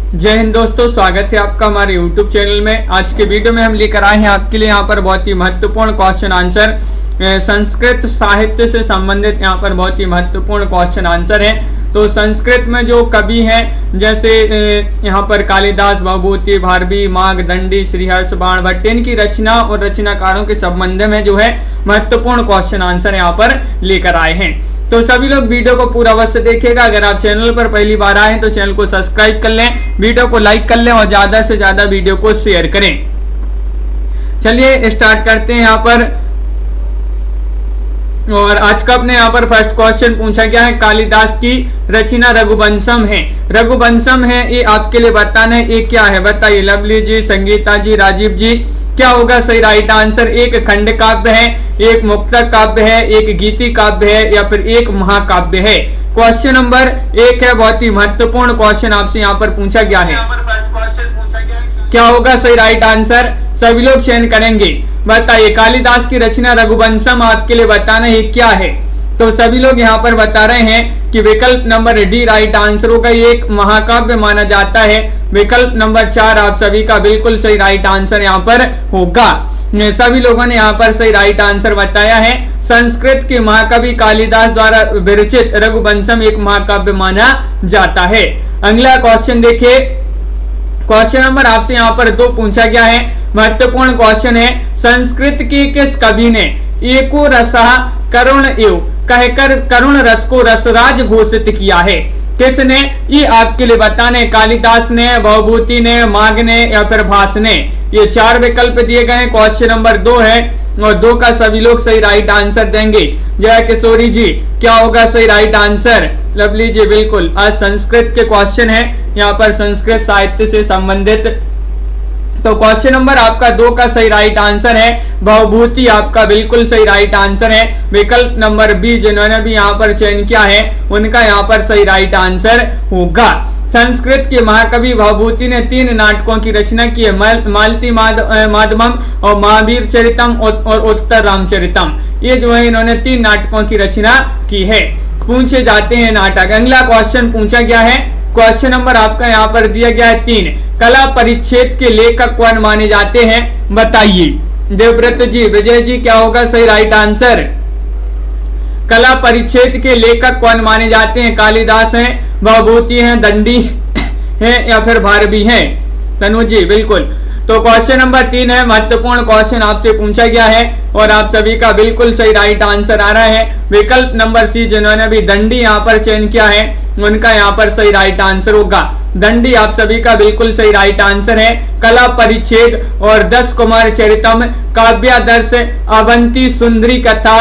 जय हिंद दोस्तों, स्वागत है आपका हमारे YouTube चैनल में। आज के वीडियो में हम लेकर आए हैं आपके लिए यहाँ पर बहुत ही महत्वपूर्ण क्वेश्चन आंसर, संस्कृत साहित्य से संबंधित यहाँ पर बहुत ही महत्वपूर्ण क्वेश्चन आंसर है। तो संस्कृत में जो कवि हैं जैसे यहाँ पर कालिदास, भवभूति, भारवी, मार्कंडेय, श्रीहर्ष, बाणभट्ट, इनकी रचना और रचनाकारों के संबंध में जो है महत्वपूर्ण क्वेश्चन आंसर यहाँ पर लेकर आए हैं। तो सभी लोग वीडियो को पूरा अवश्य देखिएगा। अगर आप चैनल पर पहली बार आए हैं तो चैनल को सब्सक्राइब कर लें, वीडियो को लाइक कर लें और ज्यादा से ज्यादा वीडियो को शेयर करें। चलिए स्टार्ट करते हैं यहाँ पर। और आज का अपने यहाँ पर फर्स्ट क्वेश्चन पूछा गया है, कालिदास की रचना रघुवंशम है। रघुवंशम है, ये आपके लिए बताना है ये क्या है, बताइए। लवली जी, संगीता जी, राजीव जी, क्या होगा सही राइट आंसर? एक खंड काव्य है, एक मुक्तक काव्य है, एक गीति काव्य है या फिर एक महाकाव्य है। क्वेश्चन नंबर 1 है, बहुत ही महत्वपूर्ण क्वेश्चन आपसे यहाँ पर पूछा गया है। क्या होगा सही राइट आंसर? सभी लोग चयन करेंगे, बताइए। कालिदास की रचना रघुवंशम आपके लिए बताना है क्या है। तो सभी लोग यहाँ पर बता रहे हैं कि विकल्प नंबर डी राइट आंसर होगा, ये एक महाकाव्य माना जाता है। विकल्प नंबर 4 आप सभी का बिल्कुल सही राइट आंसर यहाँ पर होगा। सभी लोगों ने यहाँ पर सही राइट आंसर बताया है। संस्कृत के महाकवि कालिदास द्वारा विरचित रघुवंशम एक महाकाव्य माना जाता है। अगला क्वेश्चन देखिए, क्वेश्चन नंबर आपसे यहाँ पर 2 पूछा गया है, महत्वपूर्ण क्वेश्चन है। संस्कृत के किस कवि ने एको रसः करुण एव कहकर करुण रस को रसराज घोषित किया है? किसने? ये आपके लिए बताने, कालिदास ने, भवभूति ने, माघ ने या फिर भास ने। ये 4 विकल्प दिए गए हैं। क्वेश्चन नंबर 2 है और 2 का सभी लोग सही राइट आंसर देंगे। जय किशोरी जी, क्या होगा सही राइट आंसर? लवली जी, बिल्कुल। आज संस्कृत के क्वेश्चन है यहाँ पर, संस्कृत साहित्य से संबंधित। तो क्वेश्चन नंबर आपका 2 का सही राइट आंसर है भवभूति, आपका बिल्कुल सही राइट आंसर है। विकल्प नंबर बी जिन्होंने भी यहाँ पर चयन किया है उनका यहाँ पर सही राइट आंसर होगा। संस्कृत के महाकवि भवभूति ने 3 नाटकों की रचना की है, मालती माधवम और महावीर चरितम और उत्तर रामचरितम। ये जो है इन्होंने 3 नाटकों की रचना की है। पूछे जाते हैं नाटक। अगला क्वेश्चन पूछा गया है, क्वेश्चन नंबर आपका यहाँ पर दिया गया है 3। कला परिच्छेद के लेखक कौन माने जाते हैं, बताइए। देवव्रत जी, विजय जी, क्या होगा सही राइट आंसर? कला परिच्छेद के लेखक कौन माने जाते हैं? कालिदास हैं, भवभूति हैं, दंडी हैं या फिर भारवी हैं? तनु जी, बिल्कुल। तो क्वेश्चन नंबर 3 है, महत्वपूर्ण क्वेश्चन आपसे पूछा गया है और आप सभी का बिल्कुल सही राइट आंसर आ रहा है। विकल्प नंबर सी जिन्होंने भी दंडी यहाँ पर चयन किया है उनका यहाँ पर सही राइट आंसर होगा। दंडी आप सभी का बिल्कुल सही राइट आंसर है। कला परिच्छेद और 10 कुमार चरितम, काव्यादर्श, अवंती सुंदरी कथा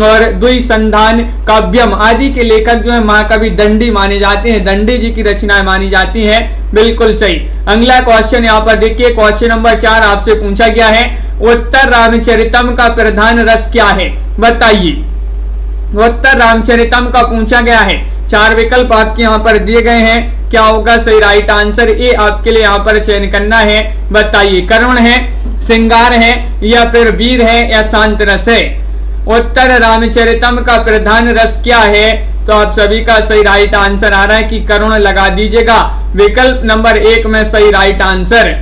और द्विसंधान काव्यम आदि के लेखक जो है महाकवि दंडी माने जाते हैं। दंडी जी की रचनाएं मानी जाती हैं, बिल्कुल सही। अगला क्वेश्चन यहाँ पर देखिए, क्वेश्चन नंबर 4 आपसे पूछा गया है, उत्तर रामचरितम का प्रधान रस क्या है, बताइए। उत्तर रामचरितम का पूछा गया है। 4 विकल्प आपके यहाँ पर दिए गए हैं, क्या होगा सही राइट आंसर? ये आपके लिए यहाँ पर चयन करना है, बताइए। करुण है, श्रृंगार है या फिर वीर है या शांत रस है? उत्तर रामचरितम का प्रधान रस क्या है? तो आप सभी का सही राइट आंसर आ रहा है कि करुण लगा दीजिएगा। विकल्प नंबर 1 में सही राइट आंसर,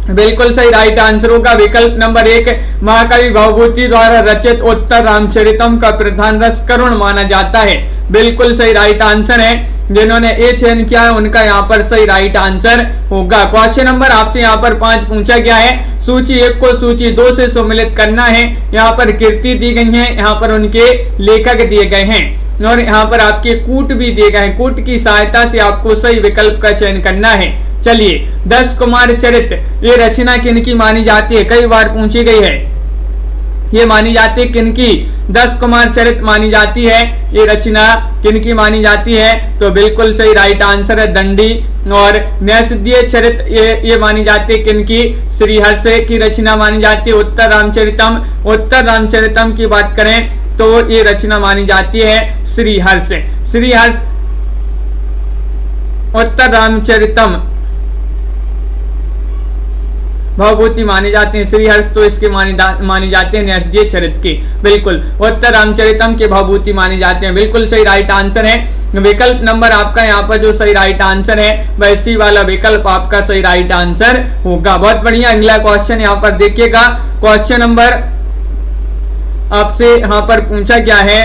बिल्कुल सही राइट आंसर होगा। विकल्प नंबर 1 महाकवि भवभूति द्वारा रचित उत्तर रामचरितम का प्रधान रस करुण माना जाता है, बिल्कुल सही राइट आंसर है। जिन्होंने ए चयन किया है उनका यहाँ पर सही राइट आंसर होगा। क्वेश्चन नंबर आपसे यहाँ पर 5 पूछा गया है, सूची 1 को सूची 2 से सम्मिलित करना है। यहाँ पर कृति दी गई है, यहाँ पर उनके लेखक दिए गए हैं और यहाँ पर आपके कूट भी दिए गए हैं। कूट की सहायता से आपको सही विकल्प का चयन करना है। चलिए, 10 कुमार चरित ये रचना किनकी मानी जाती है? कई बार पूछी गई है, ये मानी जाती है किनकी? 10 कुमार चरित मानी जाती है। ये रचना किनकी मानी जाती है? तो बिल्कुल सही राइट आंसर है दंडी। और न्यासदीय चरित ये मानी जाती है किनकी? श्रीहर्ष की रचना मानी जाती है। उत्तर रामचरितम, उत्तर रामचरितम की बात करें तो ये रचना मानी जाती है श्रीहर्ष। श्रीहर्ष उत्तर रामचरितम भवभूति माने जाते हैं। श्रीहर्ष तो इसके माने जाते हैं न्यासदीय चरित के, बिल्कुल। उत्तर रामचरितम के भवभूति माने जाते हैं, बिल्कुल सही राइट आंसर है। विकल्प नंबर आपका यहाँ पर जो सही राइट आंसर है वह सी वाला विकल्प आपका सही राइट आंसर होगा। बहुत बढ़िया। अगला क्वेश्चन यहाँ पर देखिएगा, क्वेश्चन नंबर आपसे यहाँ पर पूछा गया है,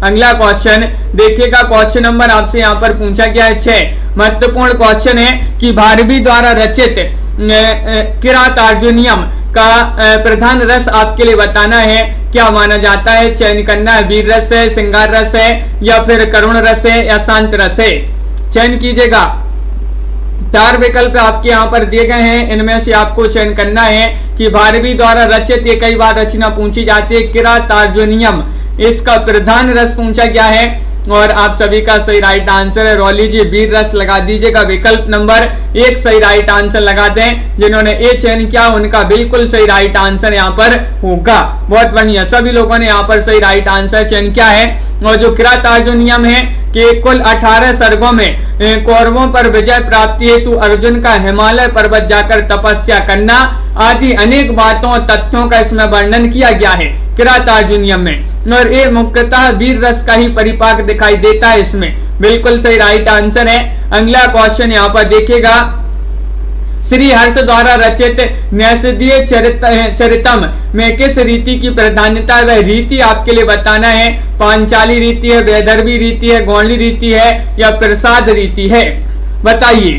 अगला क्वेश्चन देखिएगा, क्वेश्चन नंबर आपसे यहाँ पर पूछा गया है 6। महत्वपूर्ण क्वेश्चन है कि भारवी द्वारा रचित किरातार्जुनीयम का प्रधान रस आपके लिए बताना है। क्या माना जाता है? चयन करना है, वीर रस है, श्रृंगार रस है, या फिर करुण रस है, या शांत रस है। चयन कीजिएगा। 4 विकल्प आपके यहाँ पर दिए गए हैं, इनमें से आपको चयन करना है कि भारवी द्वारा रचित, ये कई बार रचना पूछी जाती है, किरातार्जुनीयम, इसका प्रधान रस पूछा गया है और आप सभी का सही राइट आंसर है। रॉली जी वीर रस लगा दीजिएगा। विकल्प नंबर 1 सही राइट आंसर लगा दें। जिन्होंने ए चयन किया उनका बिल्कुल सही राइट आंसर यहाँ पर होगा। बहुत बढ़िया, सभी लोगों ने यहाँ पर सही राइट आंसर चयन किया है। और जो किरातार्जुनीयम है कि कुल 18 सर्गों में कौरवों पर विजय प्राप्ति हेतु अर्जुन का हिमालय पर्वत जाकर तपस्या करना आदि अनेक बातों तथ्यों का इसमें वर्णन किया गया है किरातार्जुनीयम में, और ये मुख्यतः वीर रस का ही परिपाक दिखाई देता है इसमें। बिल्कुल सही राइट आंसर है। अगला क्वेश्चन यहाँ पर देखिएगा, श्री हर्ष द्वारा रचित न्यासदीय चरितम में किस रीति की प्रधानता है? वह रीति आपके लिए बताना है। पांचाली रीति है, वैदर्भी रीति है, गौंडली रीति है, या प्रसाद रीति है, बताइए।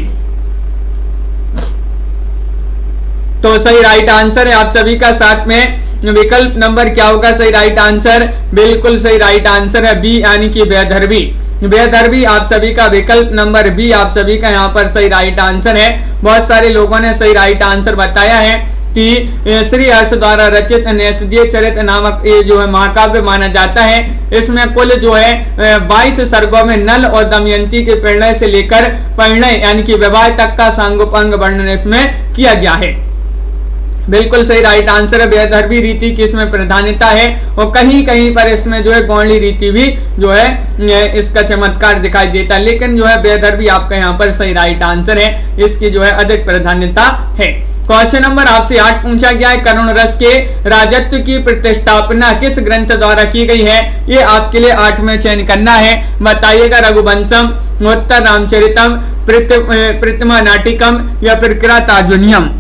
तो सही राइट आंसर है आप सभी का साथ में विकल्प नंबर क्या होगा सही राइट आंसर? बिल्कुल सही राइट आंसर है बी, यानी कि वैदर्भी। वैदर्भी आप सभी का विकल्प नंबर बी आप सभी का यहाँ पर सही राइट आंसर है। बहुत सारे लोगों ने सही राइट आंसर बताया है कि श्री हर्ष द्वारा रचित न्यासदीय चरित नामक ये जो है महाकाव्य माना जाता है। इसमें कुल जो है 22 सर्गों में नल और दमयंती के परिणय से लेकर परिणय यानी कि विवाह तक का सांगोपांग वर्णन इसमें किया गया है। बिल्कुल सही राइट आंसर है। वैदर्भी रीति की इसमें प्रधानता है और कहीं कहीं पर इसमें जो है गौंडली रीति भी जो है इसका चमत्कार दिखाई देता है, लेकिन जो है वैदर्भी आपका यहाँ पर सही राइट आंसर है, इसकी जो है अधिक प्रधानता है। क्वेश्चन नंबर आपसे 8 पूछा गया है, करुण रस के राजत्व की प्रतिष्ठापना किस ग्रंथ द्वारा की गई है? ये आपके लिए 8 में चयन करना है, बताइएगा। रघुवंशम, उत्तर रामचरितम, प्रतिमा नाटिकम, या फिर किरातार्जुनीयम।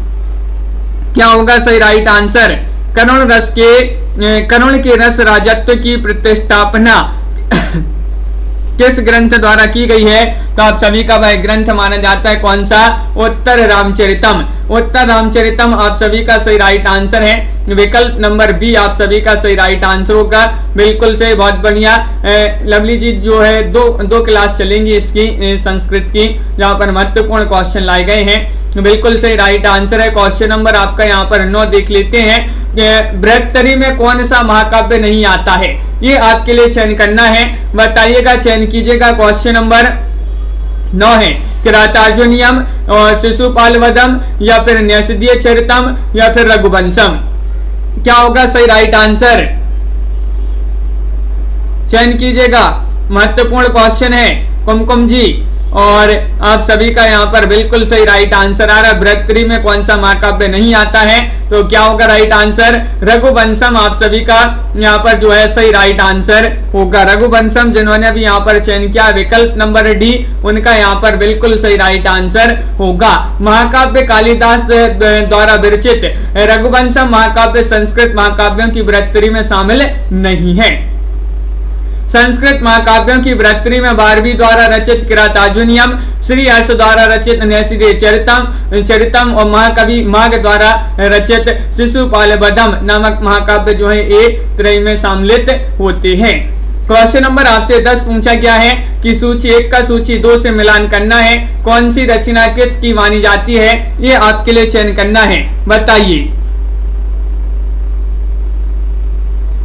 क्या होगा सही राइट आंसर? करुण के रस राजत्व की प्रतिष्ठापना किस ग्रंथ द्वारा की गई है? तो आप सभी का वह ग्रंथ माना जाता है कौन सा? उत्तर रामचरितम। उत्तर रामचरितम आप सभी का सही राइट आंसर है। विकल्प नंबर बी आप सभी का सही राइट आंसर होगा। बिल्कुल सही, बहुत बढ़िया। लवली जी जो है दो क्लास चलेंगी इसकी संस्कृत की, जहाँ पर महत्वपूर्ण क्वेश्चन लाए गए हैं। बिल्कुल सही राइट आंसर है। क्वेश्चन नंबर आपका यहाँ पर 9 देख लेते हैं। बृहत्तरी में कौन सा महाकाव्य नहीं आता है? ये आपके लिए चयन करना है, बताइएगा, चयन कीजिएगा। क्वेश्चन नंबर 9 है किरातार्जुनीयम और शिशुपाल वधम, या फिर न्यासदीय चरितम, या फिर रघुवंशम। क्या होगा सही राइट आंसर? चयन कीजिएगा, महत्वपूर्ण क्वेश्चन है कुमकुम जी, और आप सभी का यहाँ पर बिल्कुल सही राइट आंसर आ रहा है। बृहत्तरी में कौन सा महाकाव्य नहीं आता है? तो क्या होगा राइट आंसर? रघुवंशम आप सभी का यहाँ पर जो है सही राइट आंसर होगा। रघुवंशम जिन्होंने भी यहाँ पर चयन किया विकल्प नंबर डी, उनका यहाँ पर बिल्कुल सही राइट आंसर होगा। महाकाव्य कालिदास द्वारा विरचित रघुवंशम महाकाव्य संस्कृत महाकाव्यों की बृहत्तरी में शामिल नहीं है। संस्कृत महाकाव्यों की बृहत्तरी में भारवी द्वारा रचित किरातार्जुनीयम, श्री हर्ष द्वारा रचित न्यासदीय चरितम और महाकवि माघ द्वारा रचित शिशुपाल वधम नामक महाकाव्य जो है ये त्रय में सम्मिलित होते हैं। क्वेश्चन नंबर आपसे 10 पूछा गया है कि सूची 1 का सूची 2 से मिलान करना है। कौन सी रचना किसकी मानी जाती है? ये आपके लिए चयन करना है, बताइए।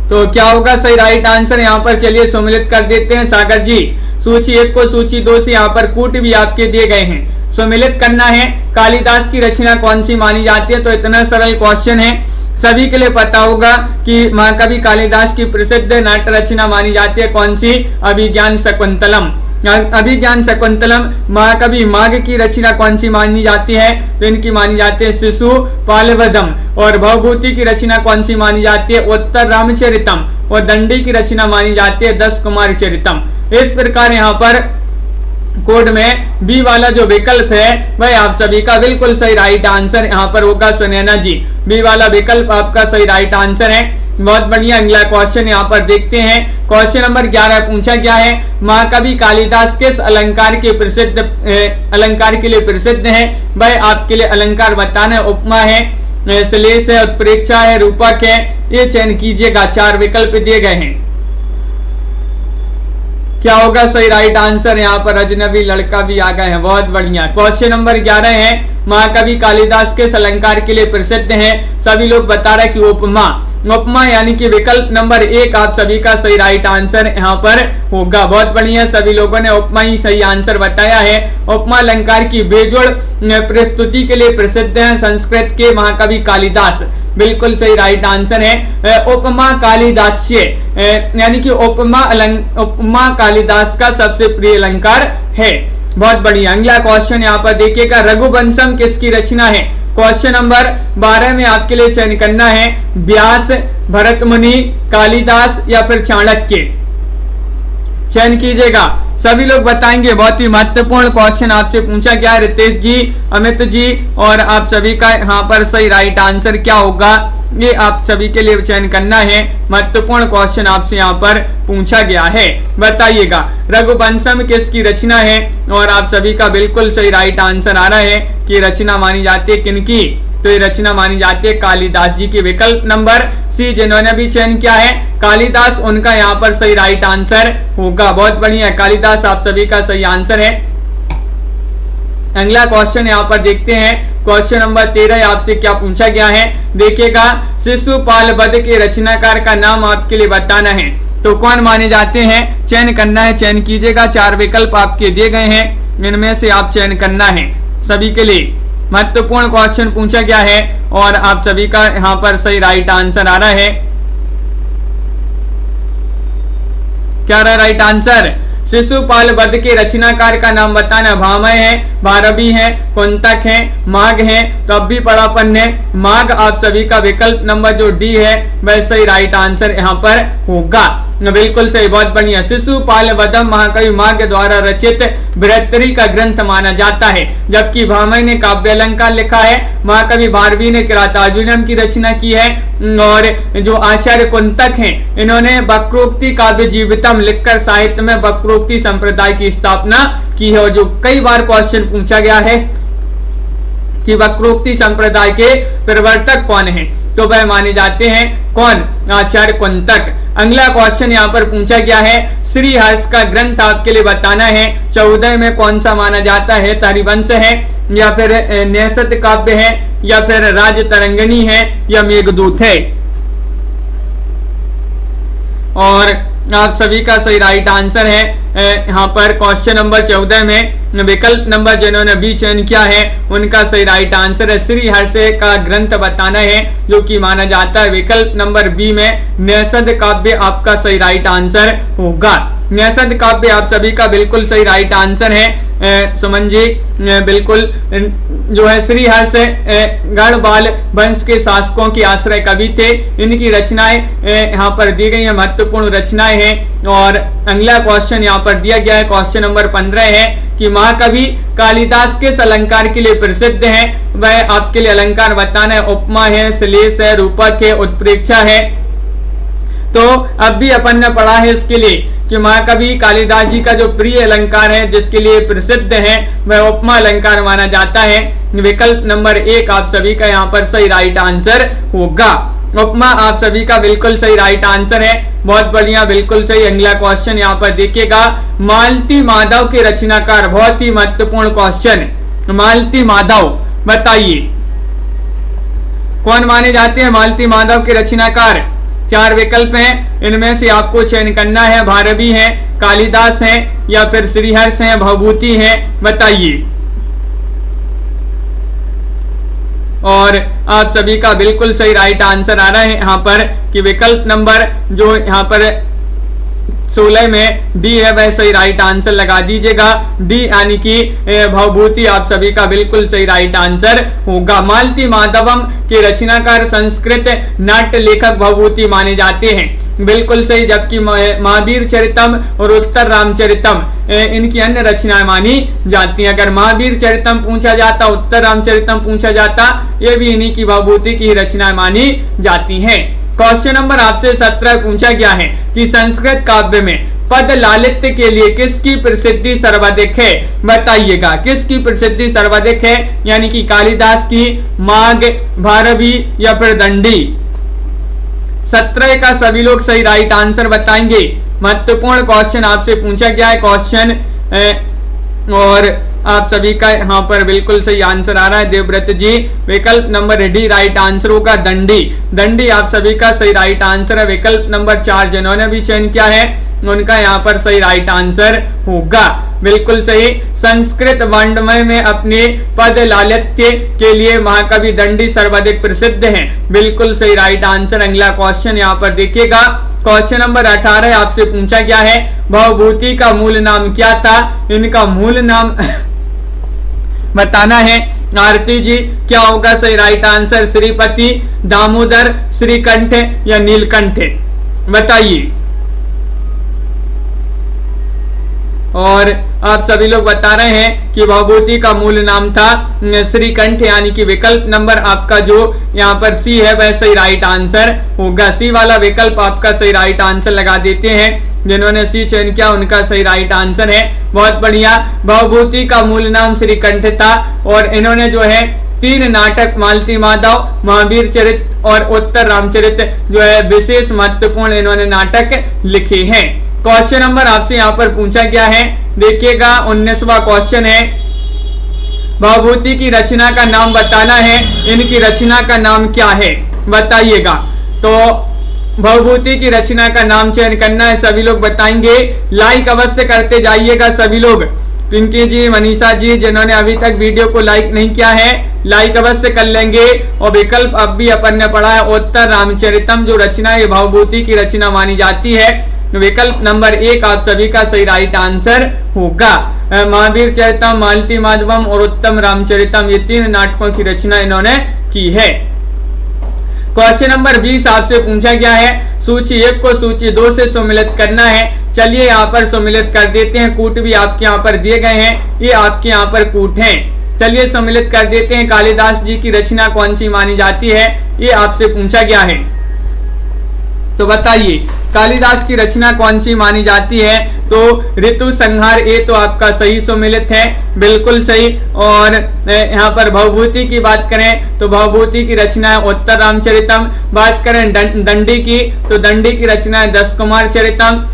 तो क्या होगा सही राइट आंसर? यहाँ पर चलिए सम्मिलित कर देते हैं सागर जी। सूची 1 को सूची 2 से यहाँ पर कूट भी आपके दिए गए हैं, सम्मिलित करना है। कालिदास की रचना कौन सी मानी जाती है? तो इतना सरल क्वेश्चन है, सभी के लिए पता होगा कि महाकवि कालिदास की प्रसिद्ध नाट्य रचना मानी जाती है कौन सी? अभिज्ञान शकुंतलम। अभिज्ञान शकुंतलम। महाकवि माघ की रचना कौन सी मानी जाती है? तो इनकी मानी जाती है शिशुपाल वधम। और भवभूति की रचना कौन सी मानी जाती है? उत्तर रामचरितम। और दंडी की रचना मानी जाती है 10 कुमार चरितम। इस प्रकार यहाँ पर कोड में बी वाला जो विकल्प है वह आप सभी का बिल्कुल सही राइट आंसर यहाँ पर होगा सुनैना जी। बी वाला विकल्प आपका सही राइट आंसर है। बहुत बढ़िया। अगला क्वेश्चन यहाँ पर देखते हैं। क्वेश्चन नंबर 11 पूछा गया है, महाकवि कालिदास किस अलंकार के लिए प्रसिद्ध है? वह आपके लिए अलंकार बताना है। उपमा है, श्लेष है, उत्प्रेक्षा है, रूपक है, ये चयन कीजिएगा। 4 विकल्प दिए गए हैं, क्या होगा सही राइट आंसर? यहाँ पर अजनबी लड़का भी आ गए हैं। बहुत बढ़िया। क्वेश्चन नंबर 11 है, महाकवि कालिदास किस अलंकार के लिए प्रसिद्ध है? सभी लोग बता रहे कि उपमा। उपमा यानी कि विकल्प नंबर 1 आप सभी का सही राइट आंसर यहाँ पर होगा। बहुत बढ़िया, सभी लोगों ने उपमा ही सही आंसर बताया है। उपमा अलंकार की बेजोड़ प्रस्तुति के लिए प्रसिद्ध है संस्कृत के महाकवि कालिदास। बिल्कुल सही राइट आंसर है। उपमा कालिदास्य यानी कि उपमा कालिदास का सबसे प्रिय अलंकार है। बहुत बढ़िया। अगला क्वेश्चन यहाँ पर देखिएगा, रघुवंशम किसकी रचना है? क्वेश्चन नंबर 12 में आपके लिए चयन करना है, व्यास, भरत मुनि, कालिदास या फिर चाणक्य। चयन कीजिएगा, सभी लोग बताएंगे। बहुत ही महत्वपूर्ण क्वेश्चन आपसे पूछा गया है रितेश जी, अमित जी, और आप सभी का यहाँ पर सही राइट आंसर क्या होगा ये आप सभी के लिए चयन करना है। महत्वपूर्ण क्वेश्चन आपसे यहाँ पर पूछा गया है, बताइएगा। रघुवंशम किसकी रचना है? और आप सभी का बिल्कुल सही राइट आंसर आ रहा है कि रचना मानी जाती है किनकी? तो ये रचना मानी जाती है कालिदास जी की। विकल्प नंबर सी जिन्होंने भी चयन किया है कालिदास, उनका यहाँ पर सही राइट आंसर होगा। बहुत बढ़िया, कालिदास आप सभी का सही आंसर है। अगला क्वेश्चन यहाँ पर देखते हैं। क्वेश्चन नंबर 13 आपसे क्या पूछा गया है? देखिएगा, शिशुपाल वध के रचनाकार का नाम आपके लिए बताना है। तो कौन माने जाते हैं? चयन करना है, चयन कीजिएगा। 4 विकल्प आपके दिए गए हैं, इनमें से आप चयन करना है। सभी के लिए महत्वपूर्ण क्वेश्चन पूछा गया है और आप सभी का यहाँ पर सही राइट आंसर आ रहा है। क्या रहा राइट आंसर? शिशुपाल वध के रचनाकार का नाम बताना। भामह है, भारवी है, कुंतक है, माघ है। तो अब भी पढ़ापन है, माघ आप सभी का विकल्प नंबर जो डी है वह सही राइट आंसर यहाँ पर होगा। बिल्कुल सही, बहुत बढ़िया। शिशुपाल वधम महाकवि माघ द्वारा रचित बृहत्तरी का ग्रंथ माना जाता है, जबकि भामह ने काव्य अलंकार लिखा है, महाकवि भारवी ने किरातार्जुनीयम की रचना की है, और जो आचार्य कुंतक हैं इन्होंने वक्रोक्ति काव्य जीवितम लिखकर साहित्य में वक्रोक्ति संप्रदाय की स्थापना की है। और जो कई बार क्वेश्चन पूछा गया है कि वक्रोक्ति संप्रदाय के प्रवर्तक कौन है, तो वह माने जाते हैं कौन? आचार्य कुंतक। अगला क्वेश्चन यहाँ पर पूछा गया है, श्री हर्ष का ग्रंथ आपके लिए बताना है। 14 में कौन सा माना जाता है? हरिवंश है, या फिर न्यासत काव्य है, या फिर राज तरंगिणी है, या मेघदूत है? और आप सभी का सही राइट आंसर है यहाँ पर क्वेश्चन नंबर 14 में विकल्प नंबर जिन्होंने बी चयन किया है उनका सही राइट आंसर है श्री हर्ष का ग्रंथ बताना है, जो कि माना जाता है विकल्प नंबर बी में न्यासद काव्य आपका सही राइट आंसर होगा। न्यासद काव्य आप सभी का बिल्कुल सही राइट आंसर है। सुमन जी बिल्कुल जो है श्री हर्ष गढ़वाल वंश के शासकों के आश्रय कवि थे, इनकी रचनाएं यहाँ पर दी गई है, महत्वपूर्ण रचनाएं हैं। और अगला क्वेश्चन यहाँ पर दिया गया है क्वेश्चन नंबर 15 है कि महाकवि कालिदास किस अलंकार के लिए प्रसिद्ध है? वह आपके लिए अलंकार बताना है। उपमा है, श्लेष है, रूपक है, उत्प्रेक्षा है। तो अब भी अपन ने पढ़ा है इसके लिए कि महाकवि कालिदास जी का जो प्रिय अलंकार है जिसके लिए प्रसिद्ध है वह उपमा अलंकार माना जाता है। विकल्प नंबर 1 आप सभी का यहाँ पर सही राइट आंसर होगा। उपमा आप सभी का बिल्कुल सही राइट आंसर है, बहुत बढ़िया, बिल्कुल सही। अगला क्वेश्चन यहाँ पर देखिएगा, मालती माधव के रचनाकार, बहुत ही महत्वपूर्ण क्वेश्चन। मालती माधव बताइए कौन माने जाते हैं मालती माधव के रचनाकार? 4 विकल्प हैं, इनमें से आपको चयन करना है। भारवी है, कालिदास है, या फिर श्रीहर्ष है, भवभूति है, बताइए। और आप सभी का बिल्कुल सही राइट आंसर आ रहा है यहाँ पर कि विकल्प नंबर जो यहाँ पर 16 में डी है वह सही राइट आंसर लगा दीजिएगा। डी यानी कि भवभूति आप सभी का बिल्कुल सही राइट आंसर होगा। मालती माधवम के रचनाकार संस्कृत नाट्य लेखक भवभूति माने जाते हैं, बिल्कुल सही। जबकि महावीर चरितम और उत्तर रामचरितम इनकी अन्य रचनाएं मानी जाती हैं। अगर महावीर चरितम पूछा जाता, उत्तर रामचरितम पूछा जाता, ये भी इन्हीं की भवभूति की रचनाएं मानी जाती हैं। क्वेश्चन नंबर आपसे 17 पूछा गया है कि संस्कृत काव्य में पद लालित्य के लिए किसकी प्रसिद्धि सर्वाधिक है, बताइएगा। किसकी प्रसिद्धि सर्वाधिक है, यानी कि कालिदास की, माघ, भारवी या फिर दंडी। 17 का सभी लोग सही राइट आंसर बताएंगे। महत्वपूर्ण क्वेश्चन आपसे पूछा गया है क्वेश्चन, और आप सभी का यहाँ पर बिल्कुल सही आंसर आ रहा है देवव्रत जी। विकल्प नंबर डी राइट आंसर होगा, दंडी। दंडी आप सभी का सही राइट आंसर है। विकल्प नंबर 4 जिन्होंने भी चयन किया है उनका यहाँ पर सही राइट आंसर होगा, बिल्कुल सही। संस्कृत वर्णमय में अपने पद लालित्य के लिए महाकवि दंडी सर्वाधिक प्रसिद्ध हैं, बिल्कुल सही राइट आंसर। अगला क्वेश्चन यहाँ पर देखिएगा। क्वेश्चन नंबर 18 आपसे पूछा गया है भवभूति का मूल नाम क्या था, इनका मूल नाम बताना है। आरती जी क्या होगा सही राइट आंसर, श्रीपति, दामोदर, श्रीकंठ या नीलकंठ, बताइए। और आप सभी लोग बता रहे हैं कि भवभूति का मूल नाम था श्रीकंठ, यानी कि विकल्प नंबर आपका जो यहाँ पर सी है वह सही राइट आंसर होगा। सी वाला विकल्प आपका सही राइट आंसर लगा देते हैं। जिन्होंने सी चयन किया उनका सही राइट आंसर है, बहुत बढ़िया। भवभूति का मूल नाम श्रीकंठ था और इन्होंने जो है 3 नाटक मालती माधव, महावीर चरित और उत्तर रामचरित जो है विशेष महत्वपूर्ण इन्होंने नाटक लिखे हैं। क्वेश्चन नंबर आपसे यहाँ पर पूछा गया है, देखिएगा 19वां क्वेश्चन है। भवभूति की रचना का नाम बताना है, इनकी रचना का नाम क्या है, बताइएगा। तो भवभूति की रचना का नाम चयन करना है, सभी लोग बताएंगे। लाइक अवश्य करते जाइएगा सभी लोग। पिंकी जी, मनीषा जी जिन्होंने अभी तक वीडियो को लाइक नहीं किया है लाइक अवश्य कर लेंगे। और विकल्प अब भी अपन ने पढ़ा है उत्तर रामचरितम जो रचना है भवभूति की रचना मानी जाती है। विकल्प नंबर 1 आप सभी का सही राइट आंसर होगा। महावीर चरितम, मालती माधवम और उत्तम रामचरितम ये 3 नाटकों की रचना इन्होंने की है। क्वेश्चन नंबर 20 आपसे पूछा गया है सूची 1 को सूची 2 से सम्मिलित करना है। चलिए यहाँ पर सम्मिलित कर देते हैं। कूट भी आपके यहाँ पर दिए गए हैं, ये आपके यहाँ पर कूट हैं। चलिए सम्मिलित कर देते हैं। कालिदास जी की रचना कौन सी मानी जाती है, ये आपसे पूछा गया है, तो बताइए कालिदास की रचना कौन सी मानी जाती है। तो ऋतु संहार ये तो आपका सही सम्मिलित है, बिल्कुल सही। और यहाँ पर भवभूति की बात करें तो भवभूति की रचना है उत्तर रामचरितम। बात करें दंडी की तो दंडी की रचना है दस कुमार चरितम।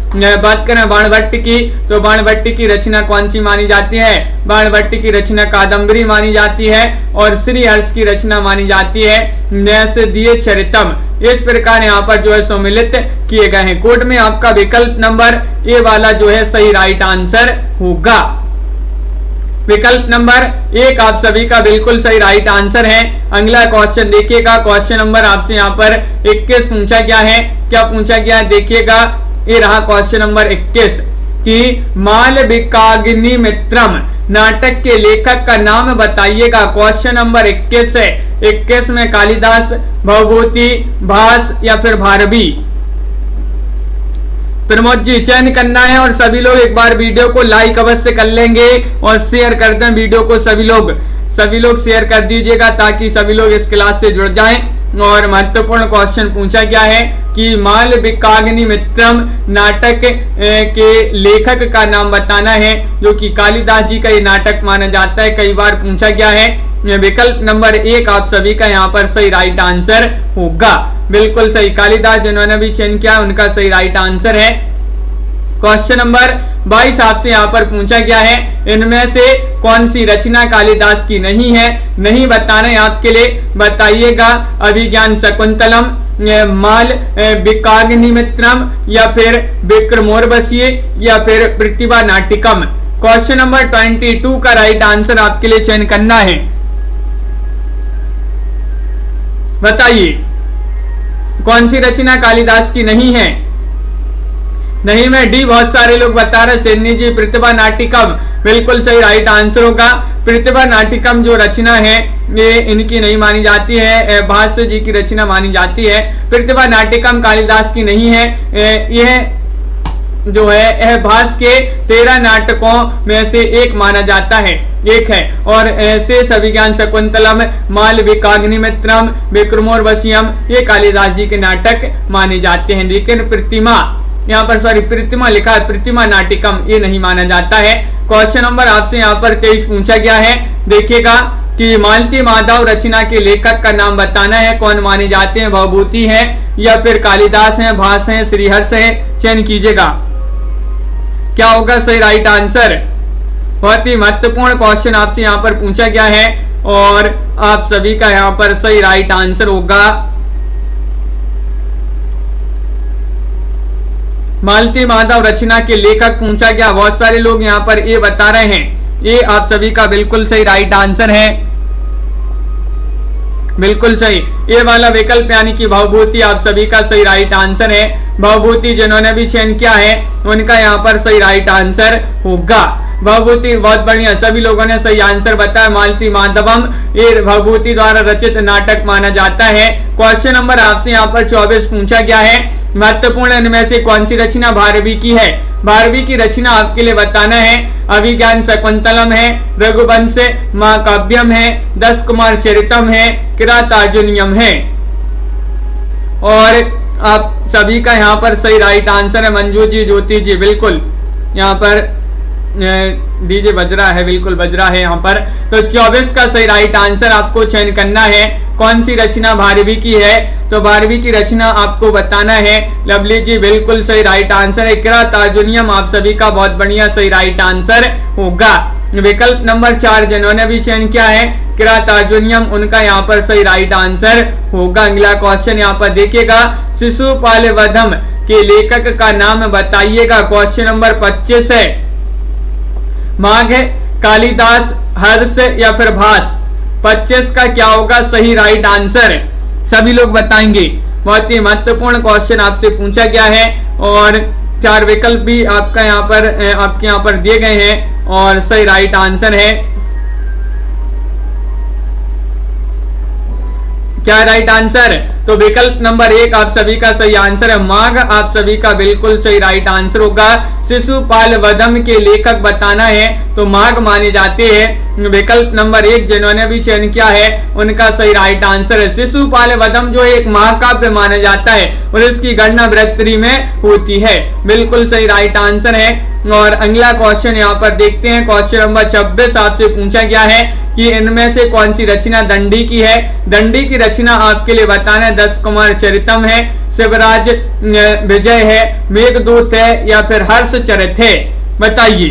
बात करें बाणभट्ट की तो बाणभट्ट की रचना कौन सी मानी जाती है, बाणभट्ट की रचना कादम्बरी मानी जाती है। और श्रीहर्ष की रचना मानी जाती है न्यासदीय चरितम। इस प्रकार यहाँ पर जो है सम्मिलित किए गए हैं। कोड में आपका विकल्प नंबर ए वाला जो है सही राइट आंसर होगा। विकल्प नंबर 1 आप सभी का बिल्कुल सही राइट आंसर है। अगला क्वेश्चन देखिएगा। क्वेश्चन नंबर आपसे यहाँ पर 21 पूछा गया है। क्या पूछा गया है देखिएगा, ये रहा क्वेश्चन नंबर 21 कि मालविकाग्नि मित्रम नाटक के लेखक का नाम बताइएगा। क्वेश्चन नंबर 21 है। 21 में कालिदास, भवभूति, भास या फिर भारवी। प्रमोद जी चयन करना है और सभी लोग एक बार वीडियो को लाइक अवश्य कर लेंगे और शेयर कर दें वीडियो को। सभी लोग शेयर कर दीजिएगा ताकि सभी लोग इस क्लास से जुड़ जाएं। और महत्वपूर्ण क्वेश्चन पूछा गया है कि मालविकाग्नि मित्रम नाटक के लेखक का नाम बताना है, जो कि कालिदास जी का ये नाटक माना जाता है। कई बार पूछा गया है। विकल्प नंबर 1 आप सभी का यहाँ पर सही राइट आंसर होगा, बिल्कुल सही। कालिदास जिन्होंने भी चयन किया उनका सही राइट आंसर है। क्वेश्चन नंबर 22 आपसे यहाँ पर पूछा गया है, इनमें से कौन सी रचना कालिदास की नहीं है, नहीं बताना है आपके लिए, बताइएगा। अभिज्ञान शकुंतलम, मालविकाग्निमित्रम या फिर विक्रमोर्वशीय या फिर प्रतिभा नाटिकम। क्वेश्चन नंबर 22 का राइट आंसर आपके लिए चयन करना है, बताइए कौन सी रचना कालिदास की नहीं है। नहीं में डी बहुत सारे लोग बता रहे सैनी जी प्रतिभा नाटिकम, बिल्कुल सही राइट आंसर होगा। प्रतिभा नाटिकम जो रचना है ये इनकी नहीं मानी जाती है, भाष्य जी की रचना मानी जाती है। प्रतिभा नाटिकम कालिदास की नहीं है, यह जो है यह भास के 13 नाटकों में से एक माना जाता है, एक है। और शेष अभिज्ञान शकुंतलम, मालविकाग्निमित्रम, विक्रमोर्वशीयम ये कालिदास जी के नाटक माने जाते हैं। लेकिन प्रतिमा यहाँ पर सॉरी प्रतिमा लिखा है, प्रतिमा नाटिकम ये नहीं माना जाता है। क्वेश्चन नंबर आपसे यहाँ पर 23 पूछा गया है, देखिएगा कि मालती माधव रचना के लेखक का नाम बताना है। कौन माने जाते हैं, भवभूति है या फिर कालिदास है, भास है, श्रीहर्ष है, चयन कीजिएगा। क्या होगा सही राइट आंसर। बहुत ही महत्वपूर्ण क्वेश्चन आपसे यहाँ पर पूछा गया है और आप सभी का यहाँ पर सही राइट आंसर होगा मालती माधव रचना के लेखक पूछा गया। बहुत सारे लोग यहाँ पर ये बता रहे हैं, ये आप सभी का बिल्कुल सही राइट आंसर है, बिल्कुल सही। ये वाला विकल्प यानी कि भवभूति आप सभी का सही राइट आंसर है। भवभूति जिन्होंने भी चयन किया है उनका यहाँ पर सही राइट आंसर होगा। भवभूति बहुत बढ़िया, सभी लोगों ने सही आंसर बताया। मालती माधवम ये भवभूति द्वारा रचित नाटक माना जाता है। क्वेश्चन नंबर आपसे यहाँ पर 24 पूछा गया है, महत्वपूर्ण इनमें से कौन सी रचना भारवी की है। भारवी की रचना आपके लिए बताना है। अभिज्ञान शकुंतलम है, रघुवंश महाकाव्यम है, 10 कुमार चरितम है, किरातार्जुनीयम है। और आप सभी का यहाँ पर सही राइट आंसर है। मंजू जी, ज्योति जी, बिल्कुल यहाँ पर डीजे बज रहा है, बिल्कुल बज रहा है यहाँ पर। तो 24 का सही राइट आंसर आपको चयन करना है। कौन सी रचना भारवी की है, तो भारवी की रचना आपको बताना है। लवली जी बिल्कुल सही राइट आंसर है। किरातार्जुनीयम आप सभी का बहुत बढ़िया सही राइट आंसर होगा। विकल्प नंबर 4 जिन्होंने भी चयन किया है किरातार्जुनीयम उनका यहाँ पर सही राइट आंसर होगा। अगला क्वेश्चन यहाँ पर देखिएगा, शिशुपाल वधम के लेखक का नाम बताइएगा। क्वेश्चन नंबर 25 है। माघ, कालिदास, हर्ष या फिर भास। 25 का क्या होगा सही राइट आंसर, सभी लोग बताएंगे। बहुत ही महत्वपूर्ण क्वेश्चन आपसे पूछा गया है और 4 विकल्प भी आपका आपके यहाँ पर दिए गए हैं और सही राइट आंसर है। क्या राइट आंसर, तो विकल्प नंबर 1 आप सभी का सही आंसर है। माघ आप सभी का बिल्कुल सही राइट आंसर होगा। शिशुपाल वधम के लेखक बताना है तो माघ माने जाते हैं। विकल्प नंबर 1 जिन्होंने भी चयन किया है उनका सही राइट आंसर है। शिशुपाल वधम जो एक महाकाव्य माना जाता है और इसकी गणना बृहत्तरी में होती है, बिल्कुल सही राइट आंसर है। और अगला क्वेश्चन यहाँ पर देखते हैं। क्वेश्चन नंबर 26 आपसे पूछा गया है कि इनमें से कौन सी रचना दंडी की है। दंडी की रचना आपके लिए बताना है। 10 कुमार चरितम है, शिवराज विजय है, मेघदूत है या फिर हर्ष चरित है, बताइए